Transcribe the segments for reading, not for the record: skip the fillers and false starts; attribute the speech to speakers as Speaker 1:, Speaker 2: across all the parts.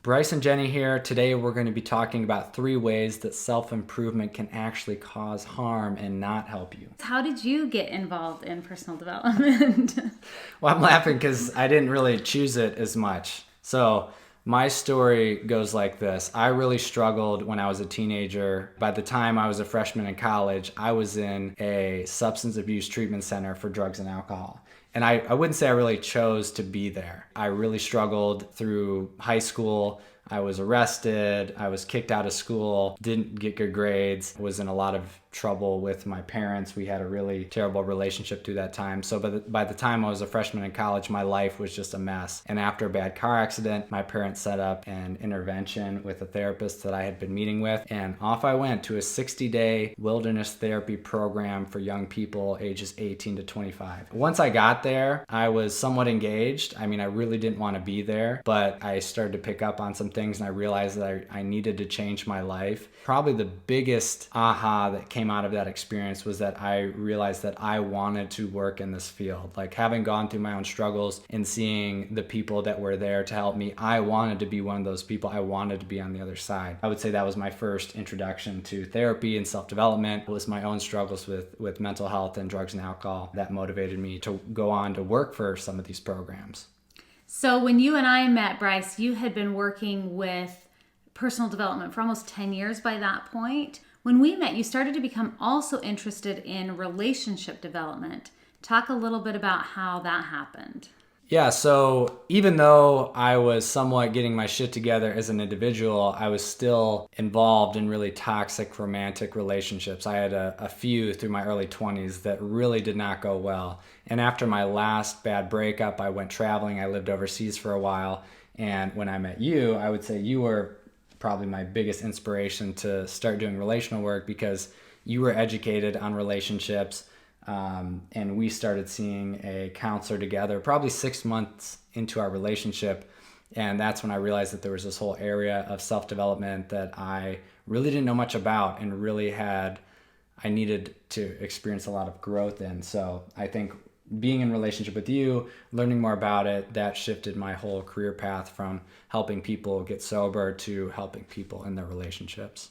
Speaker 1: Bryce and Jenny here. Today we're going to be talking about 3 ways that self-improvement can actually cause harm and not help you.
Speaker 2: How did you get involved in personal development?
Speaker 1: Well, I'm laughing because I didn't really choose it as much. So my story goes like this. I really struggled when I was a teenager. By the time I was a freshman in college, I was in a substance abuse treatment center for drugs and alcohol. And I wouldn't say I really chose to be there. I really struggled through high school. I was arrested. I was kicked out of school, didn't get good grades, was in a lot of trouble with my parents. We had a really terrible relationship through that time. So by the time I was a freshman in college, my life was just a mess. And after a bad car accident, my parents set up an intervention with a therapist that I had been meeting with. And off I went to a 60-day wilderness therapy program for young people ages 18 to 25. Once I got there, I was somewhat engaged. I mean, I really didn't want to be there, but I started to pick up on some things and I realized that I needed to change my life. Probably the biggest aha that came out of that experience was that I realized that I wanted to work in this field. Like, having gone through my own struggles and seeing the people that were there to help me, I wanted to be one of those people. I wanted to be on the other side. I would say that was my first introduction to therapy and self-development. It was my own struggles with mental health and drugs and alcohol that motivated me to go on to work for some of these programs.
Speaker 2: So when you and I met, Bryce, you had been working with personal development for almost 10 years by that point. When we met, you started to become also interested in relationship development. Talk a little bit about how that happened.
Speaker 1: Yeah, so even though I was somewhat getting my shit together as an individual, I was still involved in really toxic romantic relationships. I had a few through my early 20s that really did not go well. And after my last bad breakup, I went traveling. I lived overseas for a while. And when I met you, I would say you were probably my biggest inspiration to start doing relational work, because you were educated on relationships. And we started seeing a counselor together probably 6 months into our relationship. And that's when I realized that there was this whole area of self-development that I really didn't know much about and really I needed to experience a lot of growth in. So I think being in relationship with you, learning more about it, that shifted my whole career path from helping people get sober to helping people in their relationships.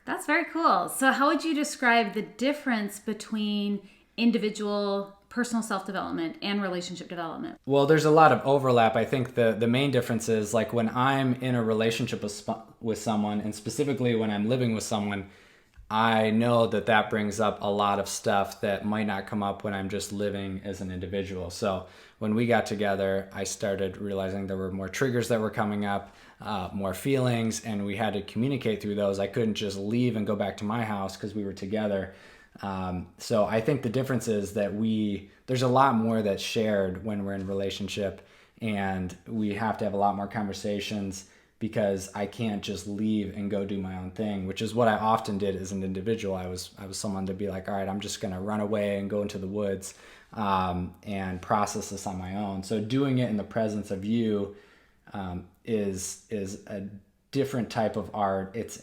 Speaker 2: That's very cool. So how would you describe the difference between individual personal self-development and relationship development?
Speaker 1: Well, there's a lot of overlap. I think the main difference is, like, when I'm in a relationship with someone, and specifically when I'm living with someone, I know that brings up a lot of stuff that might not come up when I'm just living as an individual. So when we got together, I started realizing there were more triggers that were coming up, more feelings, and we had to communicate through those. I couldn't just leave and go back to my house because we were together. So I think the difference is that there's a lot more that's shared when we're in a relationship, and we have to have a lot more conversations, because I can't just leave and go do my own thing, which is what I often did as an individual. I was someone to be like, all right, I'm just going to run away and go into the woods and process this on my own. So doing it in the presence of you is a different type of art. It's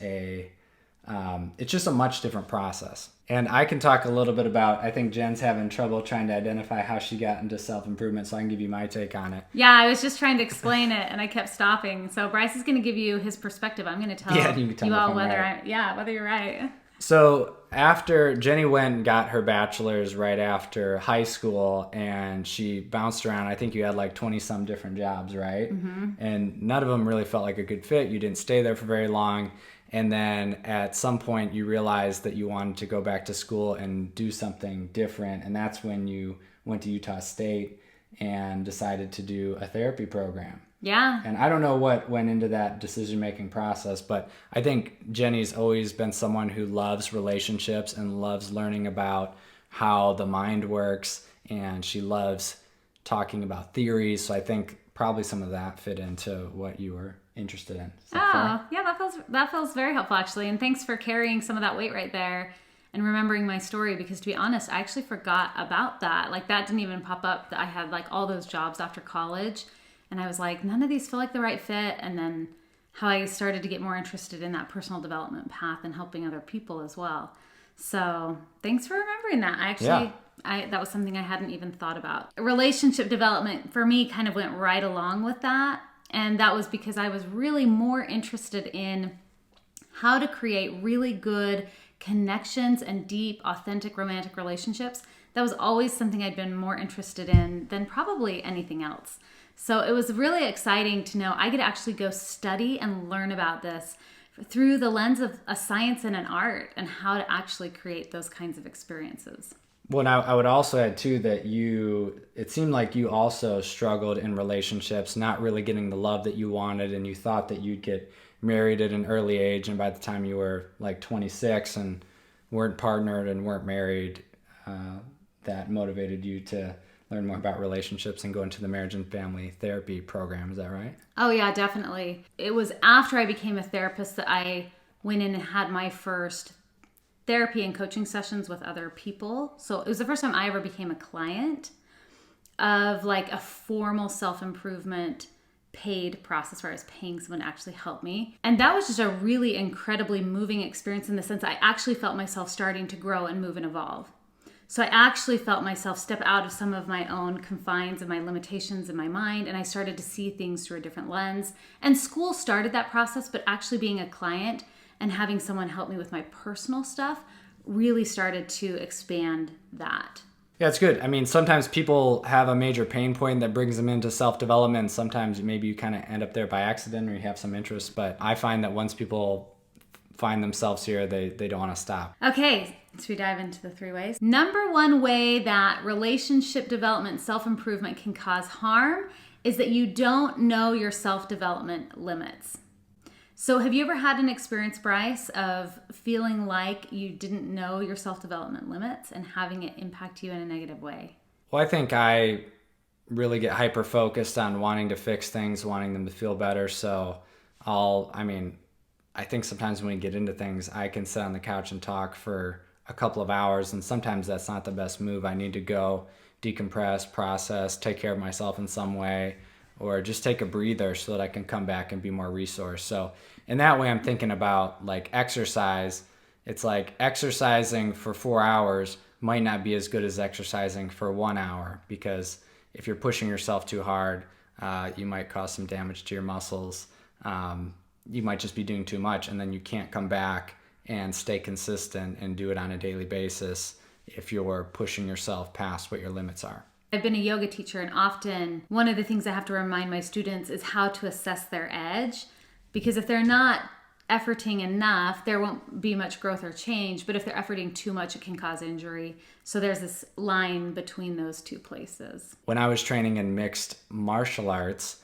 Speaker 1: just a much different process. And I can talk a little bit about, I think Jen's having trouble trying to identify how she got into self-improvement, so I can give you my take on it.
Speaker 2: Yeah, I was just trying to explain it and I kept stopping. So Bryce is going to give you his perspective. I'm going to tell you all whether whether you're right.
Speaker 1: So after Jenny went and got her bachelor's right after high school, and she bounced around, I think you had like 20 some different jobs, right? Mm-hmm. And none of them really felt like a good fit. You didn't stay there for very long. And then at some point you realized that you wanted to go back to school and do something different. And that's when you went to Utah State and decided to do a therapy program.
Speaker 2: Yeah.
Speaker 1: And I don't know what went into that decision-making process, but I think Jenny's always been someone who loves relationships and loves learning about how the mind works. And she loves talking about theories. So I think probably some of that fit into what you were interested in.
Speaker 2: Yeah, that feels very helpful, actually. And thanks for carrying some of that weight right there and remembering my story, because to be honest, I actually forgot about that. Like, that didn't even pop up. I had like all those jobs after college, and I was like, none of these feel like the right fit. And then how I started to get more interested in that personal development path and helping other people as well. So thanks for remembering that. That was something I hadn't even thought about. Relationship development for me kind of went right along with that. And that was because I was really more interested in how to create really good connections and deep, authentic romantic relationships. That was always something I'd been more interested in than probably anything else. So it was really exciting to know I could actually go study and learn about this through the lens of a science and an art, and how to actually create those kinds of experiences.
Speaker 1: Well, now I would also add too that it seemed like you also struggled in relationships, not really getting the love that you wanted, and you thought that you'd get married at an early age, and by the time you were like 26 and weren't partnered and weren't married, that motivated you to learn more about relationships and go into the marriage and family therapy program. Is that right?
Speaker 2: Oh yeah, definitely. It was after I became a therapist that I went in and had my first therapy and coaching sessions with other people. So it was the first time I ever became a client of like a formal self-improvement paid process where I was paying someone to actually help me. And that was just a really incredibly moving experience in the sense I actually felt myself starting to grow and move and evolve. So I actually felt myself step out of some of my own confines and my limitations in my mind, and I started to see things through a different lens. And school started that process, but actually being a client and having someone help me with my personal stuff really started to expand that.
Speaker 1: Yeah, it's good. I mean, sometimes people have a major pain point that brings them into self-development. Sometimes maybe you kind of end up there by accident or you have some interest. But I find that once people find themselves here, they don't want to stop.
Speaker 2: Okay, so we dive into the 3 ways. Number 1 way that relationship development, self-improvement can cause harm is that you don't know your self-development limits. So have you ever had an experience, Bryce, of feeling like you didn't know your self-development limits and having it impact you in a negative way?
Speaker 1: Well, I think I really get hyper-focused on wanting to fix things, wanting them to feel better. So I think sometimes when we get into things, I can sit on the couch and talk for a couple of hours, and sometimes that's not the best move. I need to go decompress, process, take care of myself in some way, or just take a breather so that I can come back and be more resourced. So in that way, I'm thinking about like exercise. It's like exercising for 4 hours might not be as good as exercising for 1 hour, because if you're pushing yourself too hard, you might cause some damage to your muscles. You might just be doing too much, and then you can't come back and stay consistent and do it on a daily basis if you're pushing yourself past what your limits are.
Speaker 2: I've been a yoga teacher, and often one of the things I have to remind my students is how to assess their edge, because if they're not efforting enough, there won't be much growth or change, but if they're efforting too much, it can cause injury. So there's this line between those 2 places.
Speaker 1: When I was training in mixed martial arts,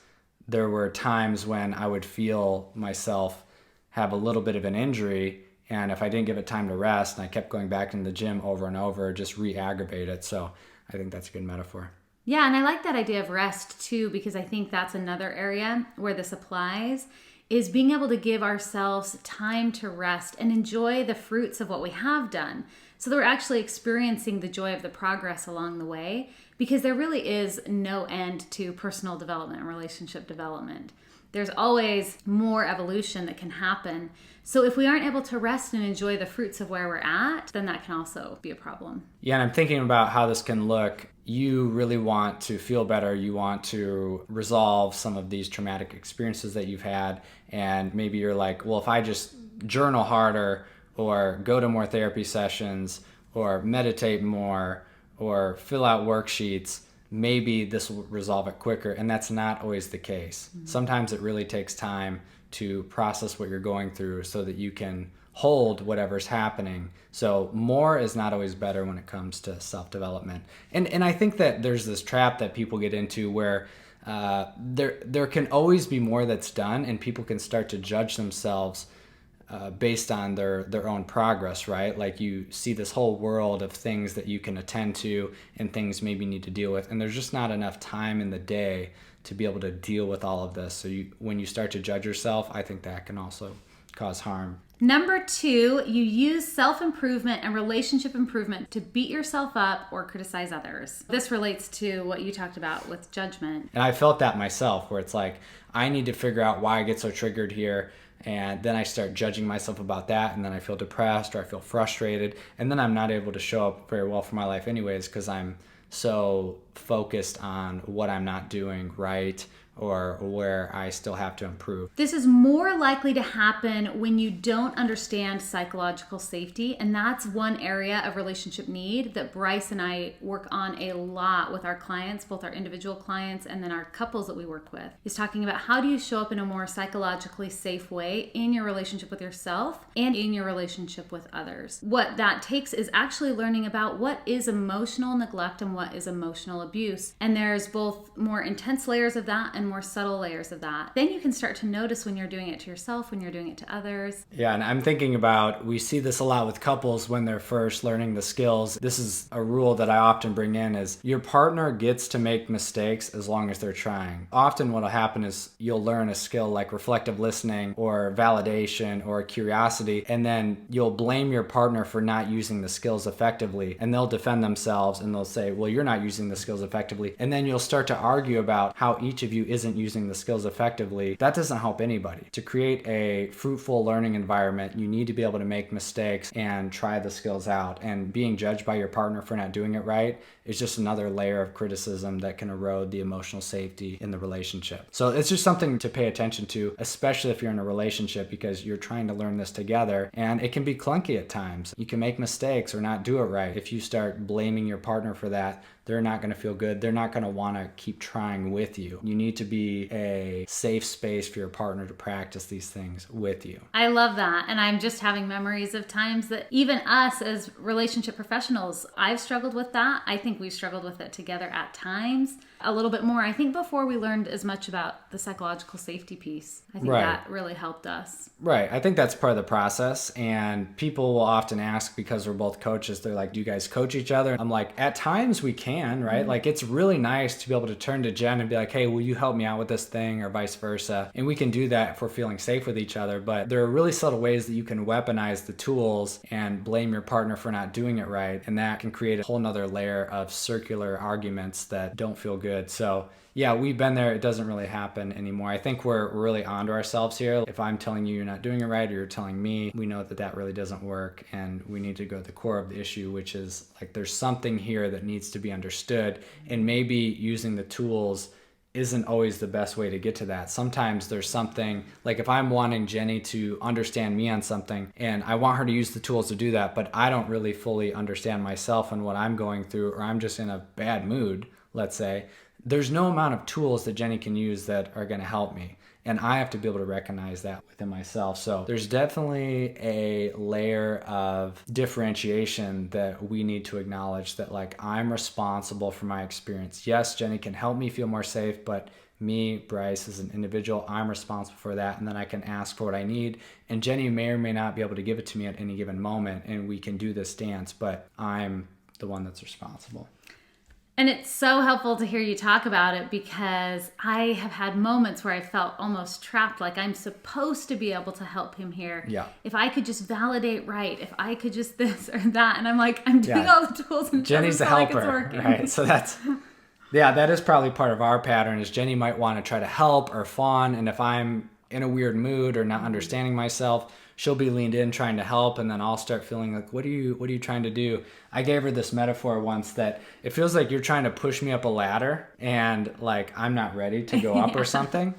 Speaker 1: there were times when I would feel myself have a little bit of an injury, and if I didn't give it time to rest and I kept going back into the gym over and over, just re-aggravate it. So I think that's a good metaphor.
Speaker 2: Yeah, and I like that idea of rest too, because I think that's another area where this applies, is being able to give ourselves time to rest and enjoy the fruits of what we have done, so that we're actually experiencing the joy of the progress along the way, because there really is no end to personal development and relationship development. There's always more evolution that can happen. So if we aren't able to rest and enjoy the fruits of where we're at, then that can also be a problem.
Speaker 1: Yeah, and I'm thinking about how this can look. You really want to feel better. You want to resolve some of these traumatic experiences that you've had. And maybe you're like, well, if I just journal harder or go to more therapy sessions or meditate more or fill out worksheets, maybe this will resolve it quicker. And that's not always the case. Mm-hmm. Sometimes it really takes time to process what you're going through so that you can hold whatever's happening. So more is not always better when it comes to self-development. And I think that there's this trap that people get into where there can always be more that's done, and people can start to judge themselves based on their own progress, right? Like you see this whole world of things that you can attend to and things maybe you need to deal with, and there's just not enough time in the day to be able to deal with all of this. So when you start to judge yourself, I think that can also cause harm.
Speaker 2: Number 2, you use self-improvement and relationship improvement to beat yourself up or criticize others. This relates to what you talked about with judgment.
Speaker 1: And I felt that myself, where it's like, I need to figure out why I get so triggered here. And then I start judging myself about that. And then I feel depressed or I feel frustrated. And then I'm not able to show up very well for my life anyways, because I'm so focused on what I'm not doing right or where I still have to improve.
Speaker 2: This is more likely to happen when you don't understand psychological safety, and that's one area of relationship need that Bryce and I work on a lot with our clients, both our individual clients and then our couples that we work with. He's talking about how do you show up in a more psychologically safe way in your relationship with yourself and in your relationship with others. What that takes is actually learning about what is emotional neglect and what is emotional abuse. And there's both more intense layers of that and more subtle layers of that. Then you can start to notice when you're doing it to yourself, when you're doing it to others.
Speaker 1: Yeah, and I'm thinking about, we see this a lot with couples when they're first learning the skills. This is a rule that I often bring in is your partner gets to make mistakes as long as they're trying. Often what'll happen is you'll learn a skill like reflective listening or validation or curiosity, and then you'll blame your partner for not using the skills effectively, and they'll defend themselves and they'll say, well, you're not using the skills effectively. And then you'll start to argue about how each of you isn't using the skills effectively. That doesn't help anybody. To create a fruitful learning environment, you need to be able to make mistakes and try the skills out. And being judged by your partner for not doing it right is just another layer of criticism that can erode the emotional safety in the relationship. So it's just something to pay attention to, especially if you're in a relationship, because you're trying to learn this together and it can be clunky at times. You can make mistakes or not do it right. If you start blaming your partner for that, they're not going to feel good. They're not going to want to keep trying with you. You need to be a safe space for your partner to practice these things with you.
Speaker 2: I love that. And I'm just having memories of times that even us as relationship professionals, I've struggled with that. I think we've struggled with it together at times a little bit more. I think before we learned as much about the psychological safety piece, I think that really helped us.
Speaker 1: Right. I think that's part of the process. And people will often ask, because we're both coaches, they're like, do you guys coach each other? I'm like, at times we can, right? Mm-hmm. Like, it's really nice to be able to turn to Jen and be like, hey, will you help me out with this thing, or vice versa? And we can do that if we're feeling safe with each other. But there are really subtle ways that you can weaponize the tools and blame your partner for not doing it right. And that can create a whole nother layer of circular arguments that don't feel good. So yeah, we've been there. It doesn't really happen anymore. I think we're really onto ourselves here. If I'm telling you you're not doing it right, or you're telling me, we know that that really doesn't work, and we need to go to the core of the issue, which is like, there's something here that needs to be understood, and maybe using the tools isn't always the best way to get to that. Sometimes there's something, like if I'm wanting Jenny to understand me on something and I want her to use the tools to do that, but I don't really fully understand myself and what I'm going through, or I'm just in a bad mood, let's say, there's no amount of tools that Jenny can use that are going to help me. And I have to be able to recognize that within myself. So there's definitely a layer of differentiation that we need to acknowledge, that like, I'm responsible for my experience. Yes, Jenny can help me feel more safe, but me, Bryce, as an individual, I'm responsible for that. And then I can ask for what I need. And Jenny may or may not be able to give it to me at any given moment. And we can do this dance, but I'm the one that's responsible.
Speaker 2: And it's so helpful to hear you talk about it, because I have had moments where I felt almost trapped, like I'm supposed to be able to help him here.
Speaker 1: Yeah.
Speaker 2: If I could just validate right, if I could just this or that. And I'm like, I'm doing all the tools and
Speaker 1: Jenny's the helper, right? So that's, yeah, that is probably part of our pattern, is Jenny might want to try to help or fawn. And if I'm in a weird mood or not understanding myself, she'll be leaned in trying to help, and then I'll start feeling like, what are you trying to do? I gave her this metaphor once that it feels like you're trying to push me up a ladder and like I'm not ready to go up or something.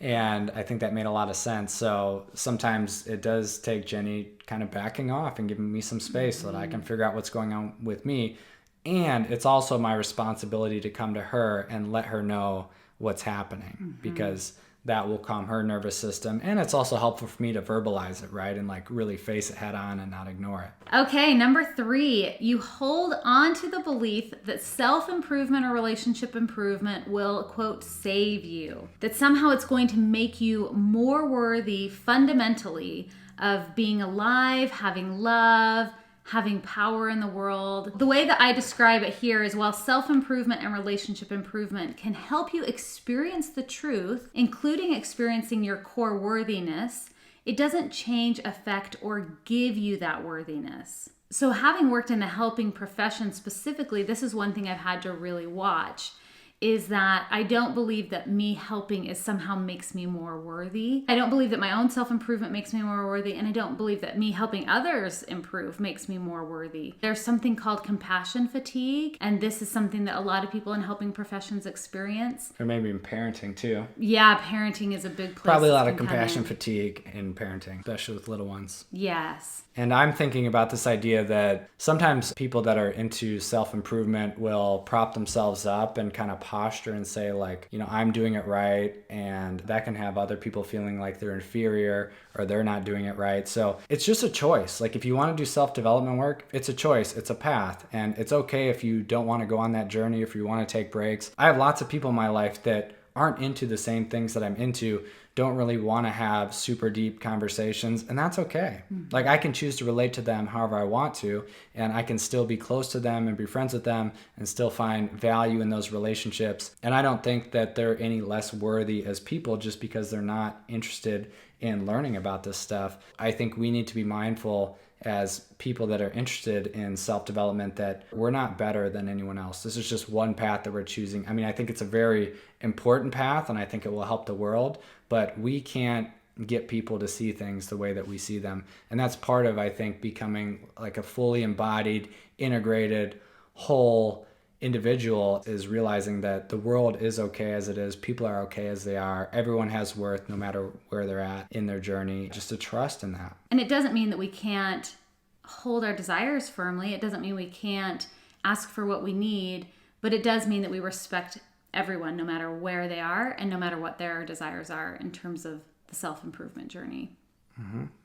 Speaker 1: And I think that made a lot of sense. So sometimes it does take Jenny kind of backing off and giving me some space so that I can figure out what's going on with me. And it's also my responsibility to come to her and let her know what's happening, because that will calm her nervous system. And it's also helpful for me to verbalize it, right? And like really face it head on and not ignore it.
Speaker 2: Okay, number 3, you hold on to the belief that self-improvement or relationship improvement will, quote, save you. That somehow it's going to make you more worthy fundamentally of being alive, having love, having power in the world. The way that I describe it here is, while self-improvement and relationship improvement can help you experience the truth, including experiencing your core worthiness, it doesn't change, affect, or give you that worthiness. So having worked in the helping profession specifically, this is one thing I've had to really watch, is that I don't believe that me helping is somehow makes me more worthy. I don't believe that my own self-improvement makes me more worthy, and I don't believe that me helping others improve makes me more worthy. There's something called compassion fatigue, and this is something that a lot of people in helping professions experience.
Speaker 1: Or maybe in parenting too.
Speaker 2: Yeah, parenting is a big place.
Speaker 1: Probably a lot of compassion fatigue in parenting, especially with little ones.
Speaker 2: Yes.
Speaker 1: And I'm thinking about this idea that sometimes people that are into self-improvement will prop themselves up and kind of posture and say like, I'm doing it right. And that can have other people feeling like they're inferior or they're not doing it right. So it's just a choice. Like if you want to do self-development work, it's a choice, it's a path. And it's okay if you don't want to go on that journey, if you want to take breaks. I have lots of people in my life that aren't into the same things that I'm into, don't really want to have super deep conversations, and that's okay. Like I can choose to relate to them however I want to, and I can still be close to them and be friends with them and still find value in those relationships. And I don't think that they're any less worthy as people just because they're not interested in learning about this stuff. I think we need to be mindful as people that are interested in self-development that we're not better than anyone else. This is just one path that we're choosing. I mean, I think it's a very important path and I think it will help the world, but we can't get people to see things the way that we see them. And that's part of, I think, becoming like a fully embodied, integrated, whole individual is realizing that the world is okay as it is. People are okay as they are. Everyone has worth no matter where they're at in their journey. Just to trust in that.
Speaker 2: And it doesn't mean that we can't hold our desires firmly. It doesn't mean we can't ask for what we need, but it does mean that we respect everyone no matter where they are and no matter what their desires are in terms of the self-improvement journey.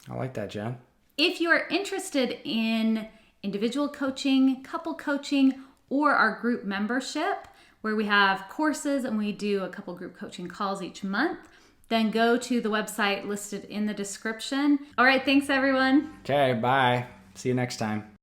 Speaker 1: I like that, Jen.
Speaker 2: If you are interested in individual coaching, couple coaching, or our group membership, where we have courses and we do a couple group coaching calls each month, then go to the website listed in the description. All right, thanks everyone.
Speaker 1: Okay, bye. See you next time.